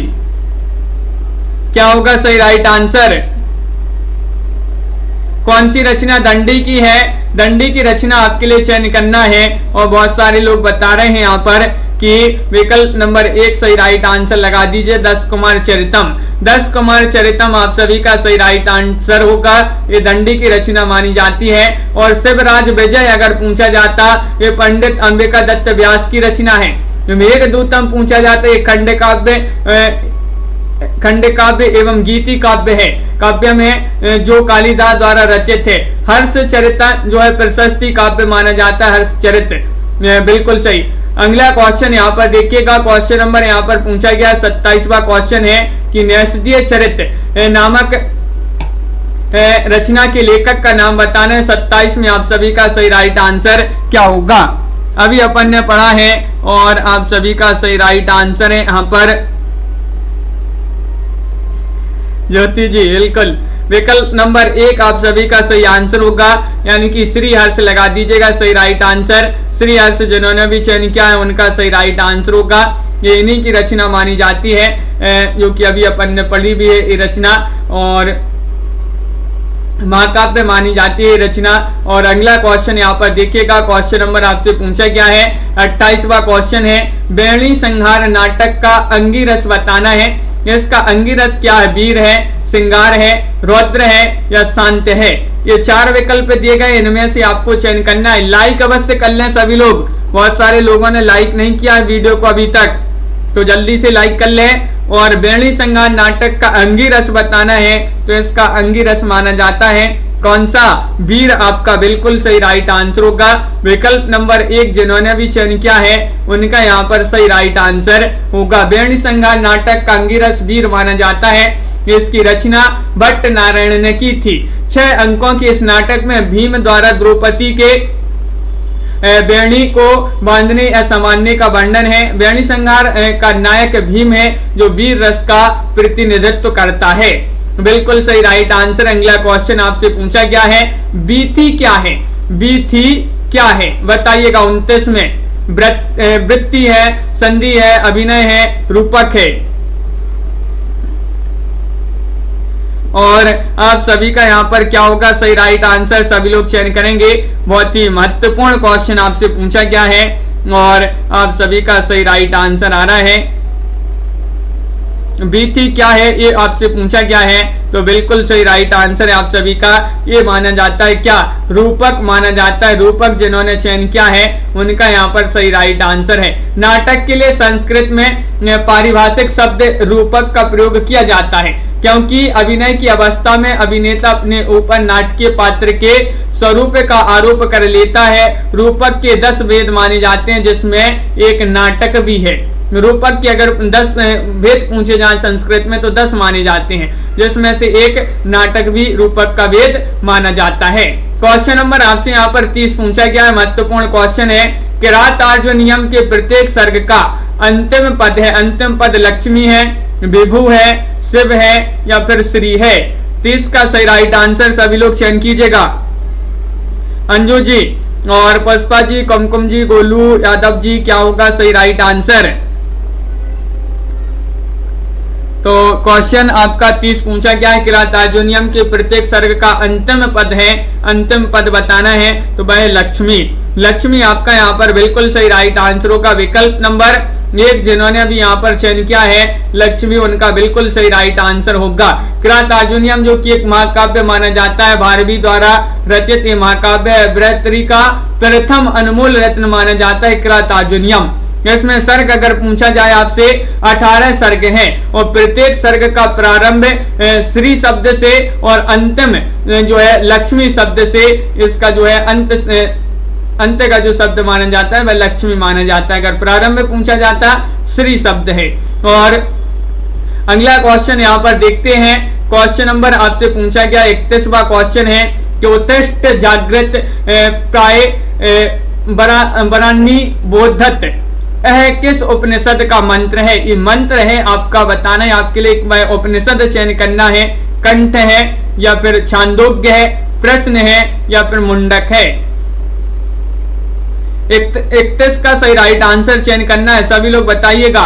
क्या होगा सही राइट आंसर। कौन सी रचना दंडी की है, दंडी की रचना आपके लिए चयन करना है और बहुत सारे लोग बता रहे हैं यहाँ पर कि विकल्प नंबर 1 सही राइट आंसर लगा दीजिए। 10 कुमार चरितम, 10 कुमार चरितम आप सभी का सही राइट आंसर होगा। ये दंडी की रचना मानी जाती है। और शिवराज विजय अगर पूछा जाता ये पंडित अंबिका दत्त व्यास की रचना है। मेघदूतम पूछा जाता है खंड काव्य एवं गीति काव्य है, काव्य में जो कालिदास द्वारा रचित है। हर्ष चरित जो है प्रशस्ति काव्य माना जाता है, हर्ष चरित, बिल्कुल सही। अगला क्वेश्चन यहाँ पर देखिएगा। क्वेश्चन नंबर यहाँ पर पूछा गया 27वां क्वेश्चन है कि न्यासदीय चरित नामक रचना के लेखक का नाम बताना है। 27 में आप सभी का सही राइट आंसर क्या होगा, अभी अपन ने पढ़ा है और आप सभी का सही राइट आंसर है यहाँ पर ज्योति जी, बिल्कुल विकल्प नंबर 1 आप सभी का सही आंसर होगा, यानी कि श्री हर्ष लगा दीजिएगा सही राइट आंसर। श्री हर्ष जिन्होंने भी चयन किया है उनका सही राइट आंसर होगा। ये इन्हीं की रचना मानी जाती है जो कि अभी अपन ने पढ़ी भी है ये रचना, और महाकाव्य मानी जाती है रचना। और अगला क्वेश्चन यहाँ पर देखिएगा। क्वेश्चन नंबर आपसे पूछा गया है 28वां क्वेश्चन है। बेणी संहार नाटक का अंगिरस बताना है। इसका अंगिरस क्या है, वीर है, श्रृंगार है, रौद्र है या शांत है। ये 4 विकल्प दिए गए, इनमें से आपको चयन करना है। लाइक अवश्य कर लें सभी लोग, बहुत सारे लोगों ने लाइक नहीं किया वीडियो को अभी तक, तो जल्दी से लाइक कर लें। और बेणी श्रृंगार नाटक का अंगिरस बताना है, तो इसका अंगिरस माना जाता है कौन सा? वीर आपका बिल्कुल सही राइट आंसर होगा। विकल्प नंबर 1 जिन्होंने भी चयन किया है उनका यहाँ पर सही राइट आंसर होगा। बेणी श्रृंगार नाटक का अंगिरस वीर माना जाता है। इसकी रचना भट्ट नारायण ने की थी। 6 अंकों के इस नाटक में भीम द्वारा द्रौपदी के बेणी को बांधने या समानने का वर्णन है। बेणी श्रृंगार का नायक भीम है जो वीर रस का प्रतिनिधित्व करता है। बिल्कुल सही राइट आंसर। अगला क्वेश्चन आपसे पूछा गया है, बीथी क्या है? बीथी क्या है बताइएगा। 29 में वृत्ति है, संधि है, अभिनय है, रूपक है। और आप सभी का यहाँ पर क्या होगा? सही राइट आंसर सभी लोग चयन करेंगे। बहुत ही महत्वपूर्ण क्वेश्चन आपसे पूछा गया है और आप सभी का सही राइट आंसर आ रहा है। बीथी क्या है ये आपसे पूछा गया है, तो बिल्कुल सही राइट आंसर है आप सभी का। ये माना जाता है क्या? रूपक माना जाता है। रूपक जिन्होंने चयन किया है उनका यहाँ पर सही राइट आंसर है। नाटक के लिए संस्कृत में पारिभाषिक शब्द रूपक का प्रयोग किया जाता है, क्योंकि अभिनय की अवस्था में अभिनेता अपने ऊपर नाटकीय पात्र के स्वरूप का आरोप कर लेता है। रूपक के 10 भेद माने जाते हैं, जिसमें एक नाटक भी है। रूपक के अगर 10 भेद पूछे जाए संस्कृत में तो 10 माने जाते हैं, जिसमें से एक नाटक भी रूपक का भेद माना जाता है। क्वेश्चन नंबर आपसे यहाँ पर 30 पूछा गया है, महत्वपूर्ण क्वेश्चन है। किरात आर्य नियम के प्रत्येक सर्ग का अंतिम पद है। अंतिम पद लक्ष्मी है, विभु है, शिव है या फिर श्री है। 30 का सही राइट आंसर सभी लोग चयन कीजिएगा। अंजू जी और पुष्पा जी, कुमकुम जी, गोलू यादव जी, क्या होगा सही राइट आंसर? तो क्वेश्चन आपका 30 पूछा गया है, किरात आर्य नियम के प्रत्येक सर्ग का अंतिम पद है, अंतिम पद बताना है, तो वह लक्ष्मी। लक्ष्मी आपका यहाँ पर बिल्कुल सही राइट आंसर होगा। विकल्प नंबर 1 जिन्होंने भी यहाँ पर चयन किया है लक्ष्मी, उनका बिल्कुल सही राइट आंसर होगा। किरात आर्य नियम जो कि एक महाकाव्य माना जाता है, भारवी द्वारा रचित ये महाकाव्य बृहत्तरी का प्रथम अनमोल रत्न माना जाता है किरात आर्य नियम। इसमें सर्ग अगर पूछा जाए आपसे 18 सर्ग हैं और प्रत्येक सर्ग का प्रारंभ श्री शब्द से और अंतिम जो है लक्ष्मी शब्द से, इसका जो है अंत का जो शब्द माना जाता है वह लक्ष्मी माना जाता है। अगर प्रारंभ पूछा जाता श्री शब्द है। और अगला क्वेश्चन यहाँ पर देखते हैं। क्वेश्चन नंबर आपसे पूछा गया 31वां क्वेश्चन है कि उत्तिष्ठ जागृत प्राय बरानी बोधत किस उपनिषद का मंत्र है? ये मंत्र है आपका बताना है। आपके लिए एक उपनिषद चयन करना है। कंठ है या फिर छांदोग्य है, प्रश्न है या फिर मुंडक है। 31 का सही राइट आंसर चयन करना है, सभी लोग बताइएगा।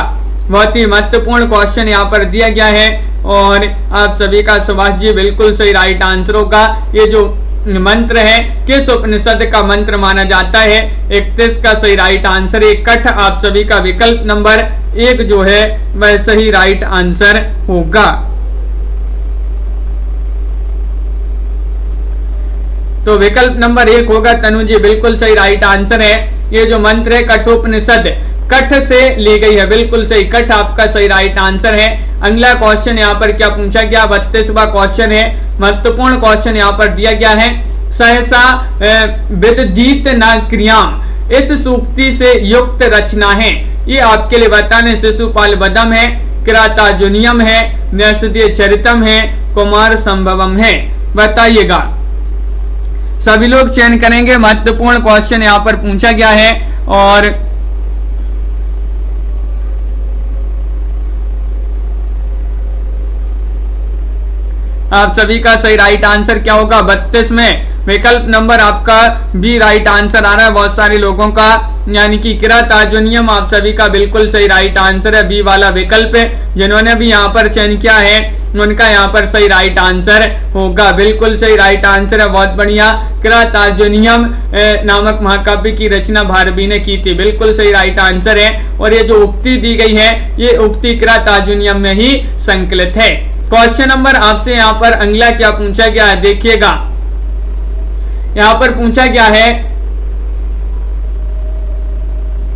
बहुत ही महत्वपूर्ण क्वेश्चन यहाँ पर दिया गया है और आप सभी का सुभाष जी बिल्कुल सही राइट आंसर होगा। ये जो मंत्र है किस उपनिषद का मंत्र माना जाता है? 31 का सही राइट आंसर है कठ। आप सभी का विकल्प नंबर 1 जो है वह सही राइट आंसर होगा। तो विकल्प नंबर 1 होगा तनु जी, बिल्कुल सही राइट आंसर है। ये जो मंत्र है कठोपनिषद, कठ से ली गई है, बिल्कुल सही। कठ आपका सही राइट आंसर है। अगला क्वेश्चन यहाँ पर क्या पूछा गया? 32वां क्वेश्चन है, महत्वपूर्ण क्वेश्चन यहाँ पर दिया गया है। सहसा विदधीत न क्रियाम इस सूक्ति से युक्त रचना है। ये आपके लिए बताने शिशुपाल वदम है, किरात आर्य नियम है, न्यासदीय चरितम है, कुमार संभवम है। बताइएगा, सभी लोग चयन करेंगे। महत्वपूर्ण क्वेश्चन यहाँ पर पूछा गया है और आप सभी का सही राइट आंसर क्या होगा? 32 में विकल्प नंबर आपका बी राइट आंसर आ रहा है बहुत सारे लोगों का, यानी कि किरात आर्य नियम आप सभी का बिल्कुल सही राइट आंसर है। बी वाला विकल्प जिन्होंने भी यहाँ पर चयन किया है उनका यहाँ पर सही राइट आंसर होगा। बिल्कुल सही राइट आंसर है, बहुत बढ़िया। किरात आर्य नियम नामक महाकाव्य की रचना भारवी ने की थी, बिल्कुल सही राइट आंसर है। और ये जो उक्ति दी गई है ये उक्ति किरात आर्य नियम में ही संकलित है। क्वेश्चन नंबर आपसे यहाँ पर अगला क्या पूछा गया है, देखिएगा यहाँ पर पूछा गया है,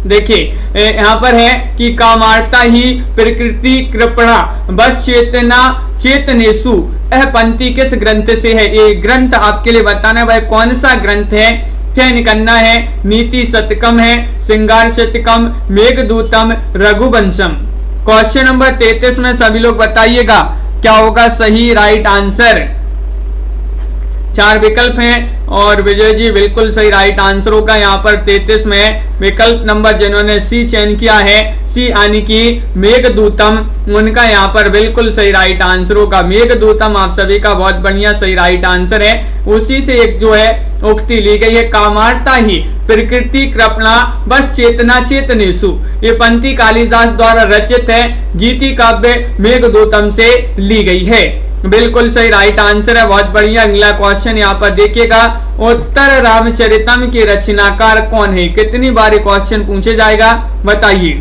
देखिए यहाँ पर है कि कामार्ता ही प्रकृति कृपणा बस चेतना चेतनेसु, यह पंक्ति किस ग्रंथ से है? ये ग्रंथ आपके लिए बताना है भाई कौन सा ग्रंथ है, चयन करना है। नीति शतकम है, श्रृंगार शतकम, मेघदूतम, रघुवंशम। क्वेश्चन नंबर 33 में सभी लोग बताइएगा क्या होगा सही राइट आंसर। 4 विकल्प हैं और विजय जी बिल्कुल सही राइट आंसर होगा यहाँ पर 33 में विकल्प नंबर जिन्होंने सी चयन किया है, सी यानी कि मेघदूतम, उनका यहाँ पर बिल्कुल सही राइट आंसर होगा। मेघदूतम आप सभी का बहुत बढ़िया सही राइट आंसर है। उसी से एक जो है उक्ति ली गई है, कामार्ता ही प्रकृति कृपणा बस चेतना चेतनेसु। ये पंक्ति कालिदास द्वारा रचित है, गीति काव्य मेघदूतम से ली गई है। बिल्कुल सही राइट आंसर है, बहुत बढ़िया। अगला क्वेश्चन यहाँ पर देखिएगा, उत्तर रामचरितम के रचनाकार कौन है? कितनी बार क्वेश्चन पूछे जाएगा बताइए।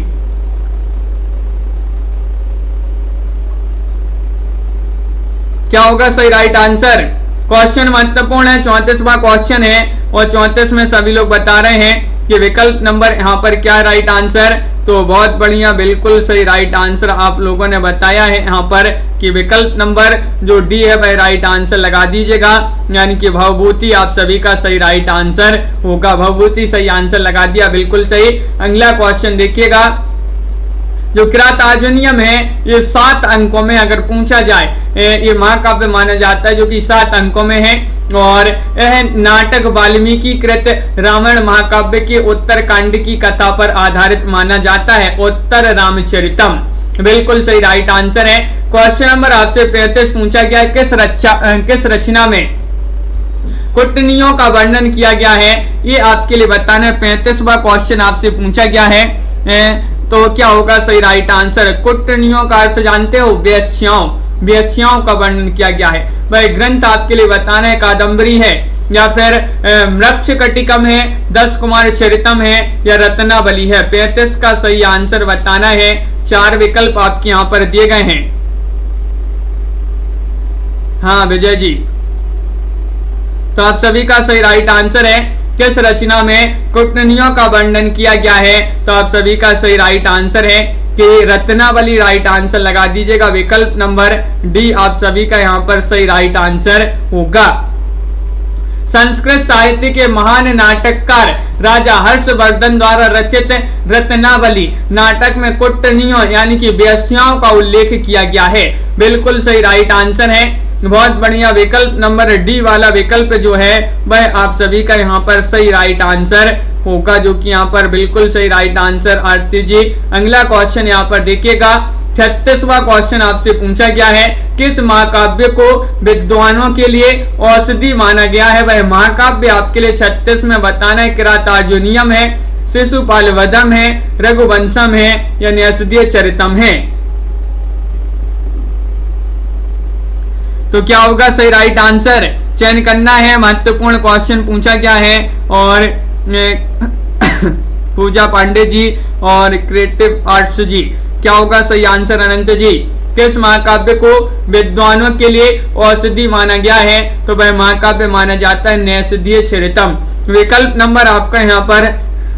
क्या होगा सही राइट आंसर? क्वेश्चन महत्वपूर्ण है, 34वां क्वेश्चन है और 34 में सभी लोग बता रहे हैं कि विकल्प नंबर यहाँ पर क्या राइट आंसर। तो बहुत बढ़िया, बिल्कुल सही राइट आंसर आप लोगों ने बताया है यहाँ पर कि विकल्प नंबर जो डी है वह राइट आंसर लगा दीजिएगा, यानी कि भवभूति आप सभी का सही राइट आंसर होगा। भवभूति सही आंसर लगा दिया, बिल्कुल सही। अगला क्वेश्चन देखिएगा, जो किरातार्जुनीयम है ये 7 अंकों में अगर पूछा जाए, ये महाकाव्य माना जाता है जो कि 7 अंकों में है और यह नाटक वाल्मीकि कृत रामायण महाकाव्य के उत्तरकांड की कथा पर आधारित माना जाता है, उत्तर रामचरितम। बिल्कुल सही राइट आंसर है। क्वेश्चन नंबर आपसे 35 पूछा गया, किस रचना में कुटनियों का वर्णन किया गया है? ये आपके लिए बताना है। 35वां क्वेश्चन आपसे पूछा गया है, तो क्या होगा सही राइट आंसर? कुटनियों का अर्थ जानते हो? वेश्याओं, वेश्याओं का वर्णन किया गया है। वह ग्रंथ आपके लिए बताना है, कादम्बरी है या फिर मृक्षकटिकम है, 10 कुमार चरितम है या रत्नावली है। 35 का सही आंसर बताना है। 4 विकल्प आपके यहाँ पर दिए गए हैं। हाँ विजय जी, तो आप सभी का सही राइट आंसर है। किस रचना में कुटनियों का वर्णन किया गया है? तो आप सभी का सही राइट आंसर है कि रत्नावली राइट आंसर लगा दीजिएगा। विकल्प नंबर डी आप सभी का यहाँ पर सही राइट आंसर होगा। संस्कृत साहित्य के महान नाटककार राजा हर्षवर्धन द्वारा रचित रत्नावली नाटक में कुटनियों यानी कि वेश्याओं का उल्लेख किया गया है। बिल्कुल सही राइट आंसर है, बहुत बढ़िया। विकल्प नंबर डी वाला विकल्प जो है वह आप सभी का यहाँ पर सही राइट आंसर होगा, जो कि यहाँ पर बिल्कुल सही राइट आंसर आरती जी। अगला क्वेश्चन यहाँ पर देखिएगा, 36वां क्वेश्चन आपसे पूछा गया है, किस महाकाव्य को विद्वानों के लिए औषधि माना गया है? वह महाकाव्य आपके लिए 36 में बताना है। किरातार्जुनीयम है, शिशुपाल वधम है, रघुवंशम है या न्यासदीय चरितम है। तो क्या होगा सही राइट आंसर? चयन करना है, महत्वपूर्ण क्वेश्चन पूछा गया है। और पूजा पांडे जी और क्रिएटिव आर्ट्स जी, क्या होगा सही आंसर? अनंत जी, किस महाकाव्य को विद्वानों के लिए औषधि माना गया है? तो वह महाकाव्य माना जाता है न्यासदीय चरितम। विकल्प नंबर आपका यहाँ पर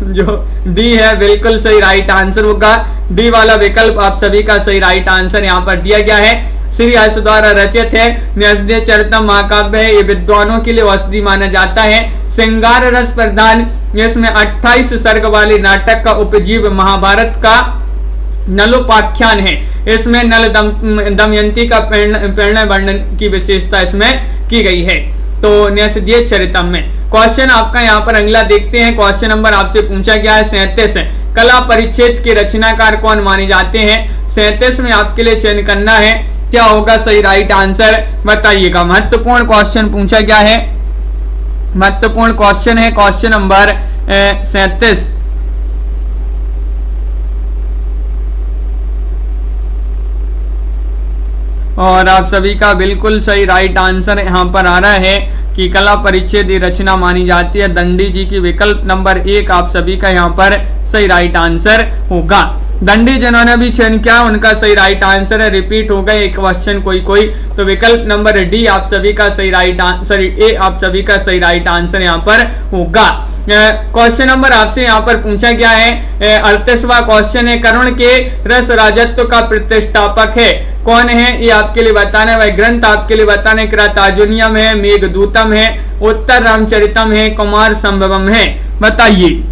जो डी है बिल्कुल सही राइट आंसर होगा। डी वाला विकल्प आप सभी का सही राइट आंसर यहाँ पर दिया गया है। श्री हर्ष द्वारा रचित है, न्यासदीय चरितम महाकाव्य है, ये विद्वानों के लिए औषधि माना जाता है। श्रृंगार रस प्रधान, इसमें 28 सर्ग वाले नाटक का उपजीव महाभारत का नलोपाख्यान है। इसमें नल दमयंती का परिणय वर्णन की विशेषता इसमें की गई है। तो न्यासदीय चरितम में क्वेश्चन आपका यहाँ पर अगला देखते हैं। क्वेश्चन नंबर आपसे पूछा गया है 37, कला परिच्छेद के रचनाकार कौन माने जाते हैं? 37 में आपके लिए चयन करना है, क्या होगा सही राइट आंसर बताइएगा। महत्वपूर्ण क्वेश्चन पूछा गया है, महत्वपूर्ण क्वेश्चन है क्वेश्चन नंबर 37। और आप सभी का बिल्कुल सही राइट आंसर यहाँ पर आ रहा है कि कला परिच्छेद रचना मानी जाती है दंडी जी की। विकल्प नंबर 1 आप सभी का यहाँ पर सही राइट आंसर होगा। दंडी जिन्होंने भी चयन किया उनका सही राइट आंसर है। रिपीट हो गए एक क्वेश्चन कोई, तो विकल्प नंबर डी आप सभी का सही राइट आंसर, ए आप सभी का सही राइट आंसर यहाँ पर होगा। क्वेश्चन नंबर आपसे यहाँ पर पूछा गया है 38वां क्वेश्चन है, करुण के रस राजत्व का प्रतिष्ठापक है कौन है, ये आपके लिए बताना है। वह ग्रंथ आपके लिए बताना है कृतार्जुनीयम है, मेघदूतम है, उत्तर रामचरितम है, कुमार संभवम है, बताइए।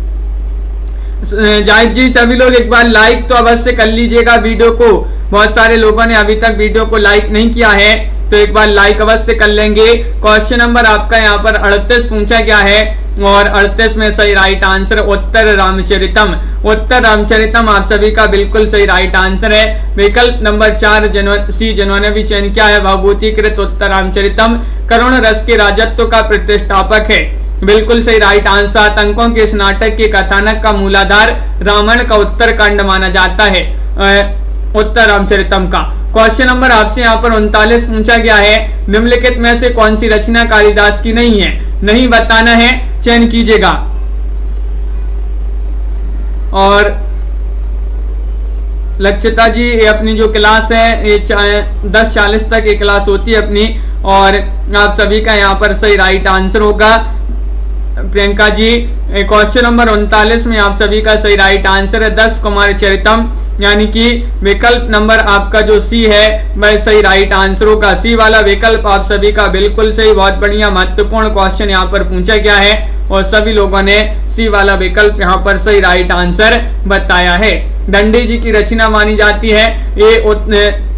जाहिद जी सभी लोग एक बार लाइक तो अवश्य कर लीजिएगा वीडियो को, बहुत सारे लोगों ने अभी तक वीडियो को लाइक नहीं किया है, तो एक बार लाइक अवश्य कर लेंगे। क्वेश्चन नंबर आपका यहाँ पर 38 पूछा गया है और 38 में सही राइट आंसर उत्तर रामचरितम। उत्तर रामचरितम आप सभी का बिल्कुल सही राइट आंसर है। विकल्प नंबर 4 जिन्होंने भी चयन किया है भवभूतिकृत उत्तर रामचरितम करुण रस के राजत्व का प्रतिष्ठापक है, बिल्कुल सही राइट आंसर। आतंकों के इस नाटक के कथानक का मूलाधार रावण का उत्तर कांड माना जाता है, उत्तर रामचरितम का। क्वेश्चन नंबर आपसे यहाँ पर 39 पूछा गया है, निम्नलिखित में से कौन सी रचना कालिदास की नहीं है, नहीं बताना है, चयन कीजिएगा। और लक्षिता जी ये अपनी जो क्लास है ये 10:40 तक ये क्लास होती है अपनी, और आप सभी का यहाँ पर सही राइट आंसर होगा। प्रियंका जी क्वेश्चन नंबर 39 में आप सभी का सही राइट आंसर है 10 कुमार चरितम, यानी कि विकल्प नंबर आपका जो सी है वह सही राइट आंसर होगा। सी वाला विकल्प आप सभी का बिल्कुल सही, बहुत बढ़िया महत्वपूर्ण क्वेश्चन यहाँ पर पूछा गया है और सभी लोगों ने सी वाला विकल्प यहाँ पर सही राइट आंसर बताया है। दंडी जी की रचना मानी जाती है ये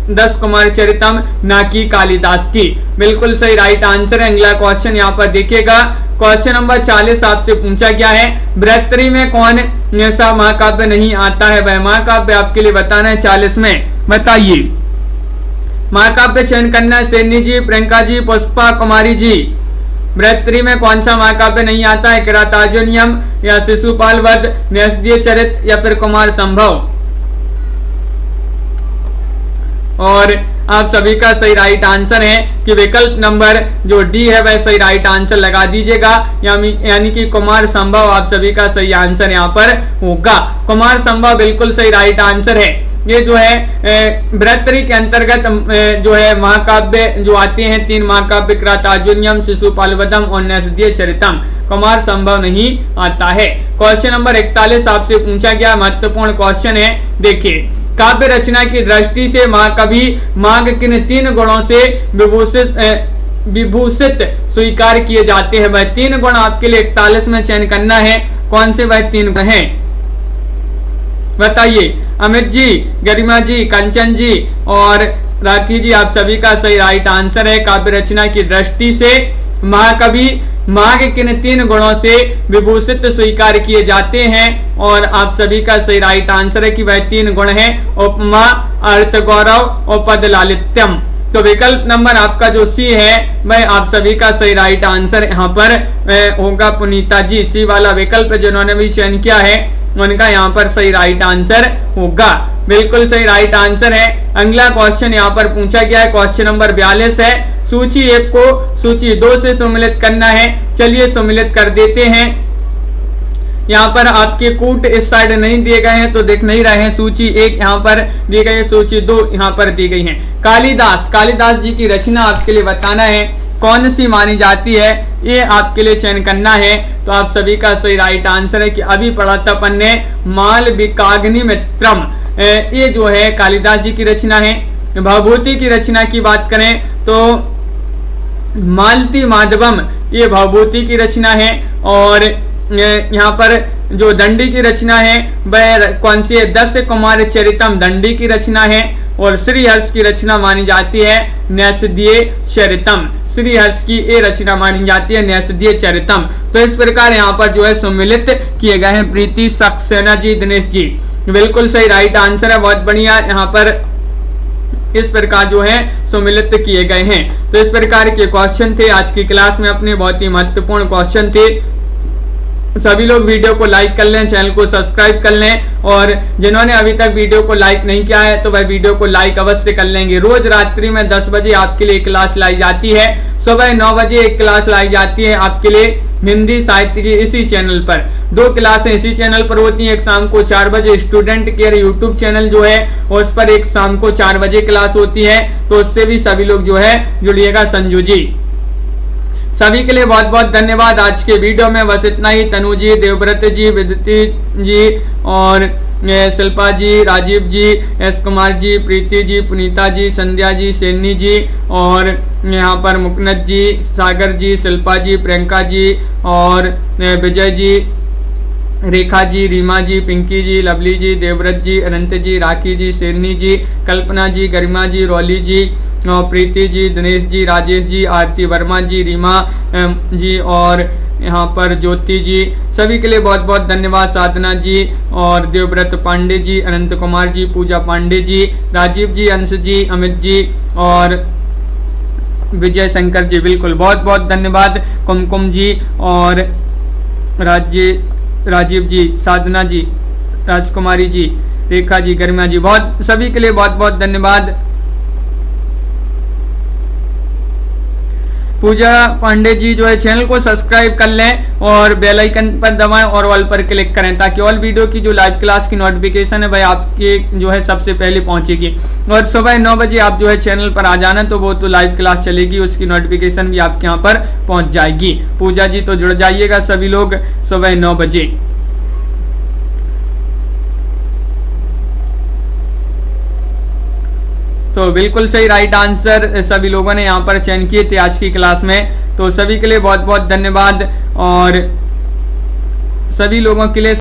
10 कुमार चरितम, ना कि कालिदास की, बिल्कुल सही राइट आंसर है। अगला क्वेश्चन यहाँ पर देखिएगा, क्वेश्चन नंबर 40 आपसे पूछा गया है, बृहत्तरी में कौन ऐसा महाकाव्य नहीं आता है, वह महाकाव्य आपके लिए बताना है 40 में, बताइए। महाकाव्य चयन करना है सैनी जी, प्रियंका जी, पुष्पा कुमारी जी। बृहत्तरी में कौन सा महाकाव्य नहीं आता है, कृतार्जुनीयम या शिशुपाल वध, न्यासदीय चरित या फिर कुमार संभव। और आप सभी का सही राइट आंसर है कि विकल्प नंबर जो डी है वह सही राइट आंसर लगा दीजिएगा, यानी कि कुमार संभव आप सभी का सही आंसर यहाँ पर होगा। कुमार संभव बिल्कुल सही राइट आंसर है। ये जो है बृहत्तरी के अंतर्गत जो है महाकाव्य जो आते हैं 3 महाकाव्य कृतार्जुनीयम, शिशुपालवधम और न्यासदीय चरितम, कुमार संभव नहीं आता है। क्वेश्चन नंबर 41 आपसे पूछा गया महत्वपूर्ण क्वेश्चन है, देखिए। काव्य रचना की दृष्टि से महाकवि माघ किन 3 गुणों से विभूषित स्वीकार किए जाते हैं, वह 3 गुण आपके लिए 41 में चयन करना है, कौन से वह 3 गुण हैं, बताइए। अमित जी, गरिमा जी, कंचन जी और राखी जी, आप सभी का सही राइट आंसर है। काव्य रचना की दृष्टि से महाकवि माघ किन 3 गुणों से विभूषित स्वीकार किए जाते हैं, और आप सभी का सही राइट आंसर है कि वह 3 गुण हैं, उपमा, अर्थ गौरव और पद लालित्यम। तो विकल्प नंबर आपका जो सी है वह आप सभी का सही राइट आंसर यहाँ पर होगा। पुनीता जी, सी वाला विकल्प जिन्होंने भी चयन किया है उनका यहाँ पर सही राइट आंसर होगा, बिल्कुल सही राइट आंसर है। अगला क्वेश्चन यहाँ पर पूछा गया है, क्वेश्चन नंबर 42 है, सूची 1 को सूची 2 से सम्मिलित करना है। चलिए सम्मिलित कर देते हैं। यहाँ पर आपके कूट इस साइड नहीं दिए गए हैं तो देख नहीं रहे हैं। सूची 1 यहाँ पर दी गई है, सूची 2 यहाँ पर दी गई है। कालिदास जी की रचना आपके लिए बताना है कौन सी मानी जाती है, ये आपके लिए चयन करना है। तो आप सभी का सही राइट आंसर है कि अभी पढ़ा था अपन ने मालविकाग्निमित्रम, ये जो है कालिदास जी की रचना है। भवभूति की रचना की बात करें तो मालती माधवम ये भवभूति की रचना है, और यहाँ पर जो दंडी की रचना है वह कौन सी है, 10 कुमार चरितम दंडी की रचना है, और श्रीहर्ष की रचना मानी जाती है न्यासदीय चरितम। श्रीहर्ष की ये रचना मानी जाती है न्यासदीय चरितम। तो इस प्रकार यहाँ पर जो है सम्मिलित किए गए हैं। प्रीति सक्सेना जी, दिनेश जी, बिल्कुल सही राइट आंसर है, बहुत बढ़िया। यहाँ पर इस प्रकार जो है सम्मिलित किए गए हैं। तो इस प्रकार के क्वेश्चन थे आज की क्लास में अपने, बहुत ही महत्वपूर्ण क्वेश्चन थे। सभी लोग वीडियो को लाइक कर लें, चैनल को सब्सक्राइब कर लें, और जिन्होंने अभी तक वीडियो को लाइक नहीं किया है तो वह वीडियो को लाइक अवश्य कर लेंगे। रोज रात्रि में 10 बजे आपके लिए क्लास लाई जाती है, सुबह 9 बजे एक क्लास लाई जाती है आपके लिए हिंदी साहित्य की इसी चैनल पर। 2 क्लासें इसी चैनल पर होती हैं, एक शाम को 4 बजे स्टूडेंट केयर यूट्यूब चैनल जो है उस पर एक शाम को 4 बजे क्लास होती है, तो उससे भी सभी लोग जो है जुड़िएगा। संजू जी, सभी के लिए बहुत बहुत धन्यवाद। आज के वीडियो में बस इतना ही। तनु जी, देवव्रत जी, विदिति जी और शिल्पा जी, राजीव जी, एस कुमार जी, प्रीति जी, पुनीता जी, संध्या जी, सैनी जी और यहाँ पर मुकनत जी, सागर जी, शिल्पा जी, प्रियंका जी और विजय जी, रेखा जी, रीमा जी, पिंकी जी, लवली जी, देवव्रत जी, अनंत जी, राखी जी, शेरनी जी, कल्पना जी, गरिमा जी, रौली जी, प्रीति जी, दिनेश जी, राजेश जी, आरती वर्मा जी, रीमा जी और यहाँ पर ज्योति जी, सभी के लिए बहुत बहुत धन्यवाद। साधना जी और देवव्रत पांडे जी, अनंत कुमार जी, पूजा पांडे जी, राजीव जी, अंश जी, अमित जी और विजय शंकर जी, बिल्कुल बहुत बहुत धन्यवाद। कुमकुम जी और राजीव जी, साधना जी, राजकुमारी जी, रेखा जी, गरिमा जी, बहुत सभी के लिए बहुत बहुत धन्यवाद। पूजा पांडे जी जो है चैनल को सब्सक्राइब कर लें और बेल आइकन पर दबाएं और ऑल पर क्लिक करें ताकि ऑल वीडियो की जो लाइव क्लास की नोटिफिकेशन है भाई आपके जो है सबसे पहले पहुंचेगी। और सुबह 9 बजे आप जो है चैनल पर आ जाना, तो वो तो लाइव क्लास चलेगी, उसकी नोटिफिकेशन भी आपके यहाँ पर पहुंच जाएगी। पूजा जी तो जुड़ जाइएगा सभी लोग सुबह 9 बजे। तो बिल्कुल सही राइट आंसर सभी लोगों ने यहाँ पर चयन किए थे आज की क्लास में, तो सभी के लिए बहुत बहुत धन्यवाद और सभी लोगों के लिए